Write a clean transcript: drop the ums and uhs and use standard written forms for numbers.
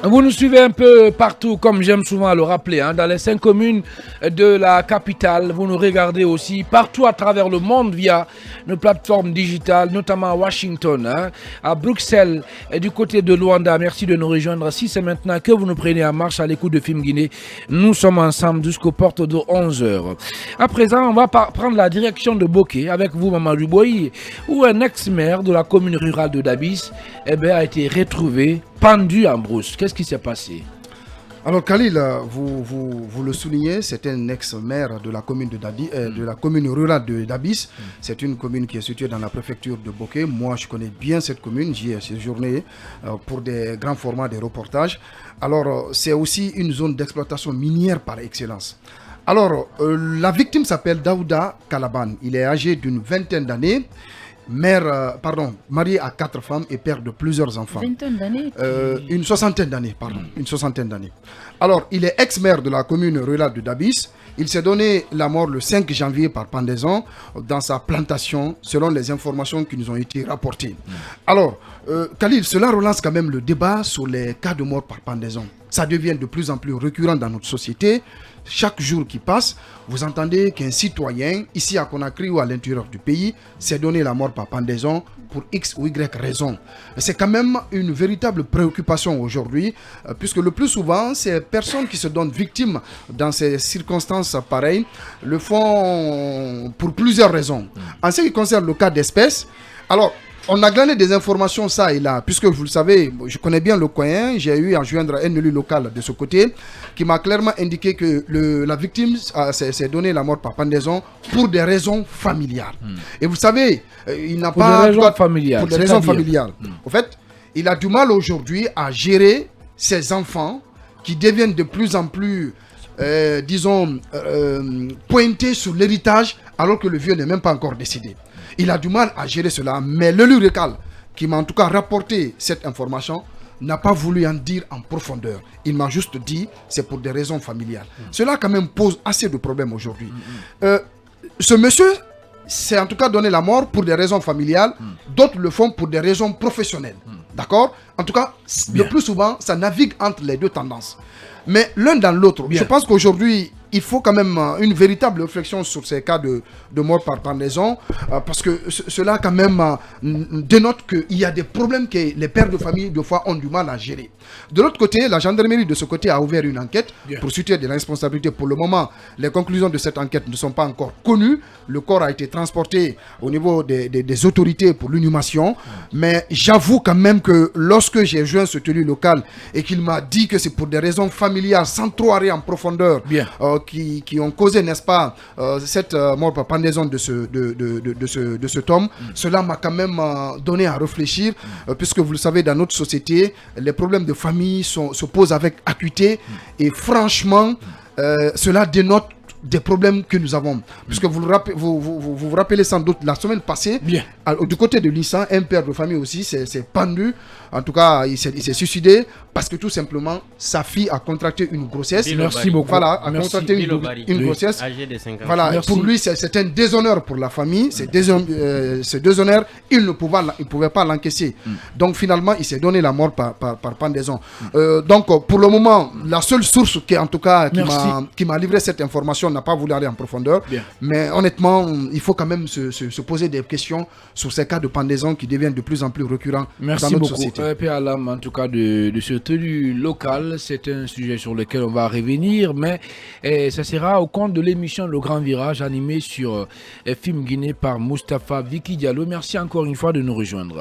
Vous nous suivez un peu partout, comme j'aime souvent le rappeler, hein, dans les 5 communes de la capitale. Vous nous regardez aussi partout à travers le monde via nos plateformes digitales, notamment à Washington, hein, à Bruxelles et du côté de Luanda. Merci de nous rejoindre. Si c'est maintenant que vous nous prenez en marche à l'écoute de Film Guinée, nous sommes ensemble jusqu'aux portes de 11 heures. À présent, on va prendre la direction de Bokeh avec vous, Mamadou Boyi, où un ex-maire de la commune rurale de Dabis a été retrouvé pendu en brousse. Qu'est-ce qui s'est passé? Alors Khalil, vous le soulignez, c'est un ex-maire de la commune de la commune rurale de Dabis. C'est une commune qui est située dans la préfecture de Bokeh. Moi, je connais bien cette commune. J'y ai séjourné pour des grands formats, des reportages. Alors, c'est aussi une zone d'exploitation minière par excellence. Alors, la victime s'appelle Daouda Kalaban. Il est âgé d'une vingtaine d'années. Marié à 4 femmes et père de plusieurs enfants. Vingtaine d'années Une soixantaine d'années, une soixantaine d'années. Alors, il est ex-maire de la commune rurale de Dabis. Il s'est donné la mort le 5 janvier par pendaison dans sa plantation, selon les informations qui nous ont été rapportées. Alors, Khalil, cela relance quand même le débat sur les cas de mort par pendaison. Ça devient de plus en plus récurrent dans notre société. Chaque jour qui passe, vous entendez qu'un citoyen, ici à Conakry ou à l'intérieur du pays, s'est donné la mort par pendaison pour X ou Y raison. C'est quand même une véritable préoccupation aujourd'hui, puisque le plus souvent, ces personnes qui se donnent victimes dans ces circonstances pareilles le font pour plusieurs raisons. En ce qui concerne le cas d'espèce, alors, on a glané des informations ça et là, puisque vous le savez, je connais bien le coin, j'ai eu à joindre un élu local de ce côté qui m'a clairement indiqué que la victime s'est donné la mort par pendaison pour des raisons familiales. Et vous savez, il n'a pas... Des raisons familiales. Pour des raisons familiales. En fait, il a du mal aujourd'hui à gérer ses enfants qui deviennent de plus en plus, pointés sur l'héritage alors que le vieux n'est même pas encore décidé. Il a du mal à gérer cela, mais l'élu local qui m'a en tout cas rapporté cette information n'a pas voulu en dire en profondeur. Il m'a juste dit c'est pour des raisons familiales. Cela quand même pose assez de problèmes aujourd'hui. Ce monsieur s'est en tout cas donné la mort pour des raisons familiales, d'autres le font pour des raisons professionnelles. D'accord? En tout cas, le plus souvent, ça navigue entre les deux tendances. Mais l'un dans l'autre, je pense qu'aujourd'hui, il faut quand même une véritable réflexion sur ces cas de mort par pendaison, parce que cela quand même dénote qu'il y a des problèmes que les pères de famille, de fois, ont du mal à gérer. De l'autre côté, la gendarmerie de ce côté a ouvert une enquête pour situer des responsabilités. Pour le moment, les conclusions de cette enquête ne sont pas encore connues. Le corps a été transporté au niveau des autorités pour l'inhumation. Mais j'avoue quand même que lorsque j'ai joint ce élu local et qu'il m'a dit que c'est pour des raisons familiales, sans trop aller en profondeur, qui ont causé, n'est-ce pas, cette mort par pendaison de cet homme, cela m'a quand même donné à réfléchir, puisque vous le savez, dans notre société, les problèmes de famille se posent avec acuité, et franchement, cela dénote des problèmes que nous avons. Puisque vous vous rappelez sans doute, la semaine passée, du côté de l'INSA, un père de famille aussi s'est pendu. En tout cas, il s'est suicidé parce que tout simplement, sa fille a contracté une grossesse. Merci beaucoup. Voilà, a contracté une grossesse. Voilà, pour lui, c'est un déshonneur pour la famille. Ce déshonneur, il ne pouvait pas l'encaisser. Donc finalement, il s'est donné la mort par pendaison. Donc pour le moment, la seule source qui, en tout cas, qui m'a livré cette information n'a pas voulu aller en profondeur. Mais honnêtement, il faut quand même se poser des questions sur ces cas de pendaison qui deviennent de plus en plus récurrents dans notre société. Paix à l'âme, en tout cas, de ce tenu local. C'est un sujet sur lequel on va revenir, mais ça sera au compte de l'émission Le Grand Virage, animée sur Film Guinée par Mustapha Vicky Diallo. Merci encore une fois de nous rejoindre.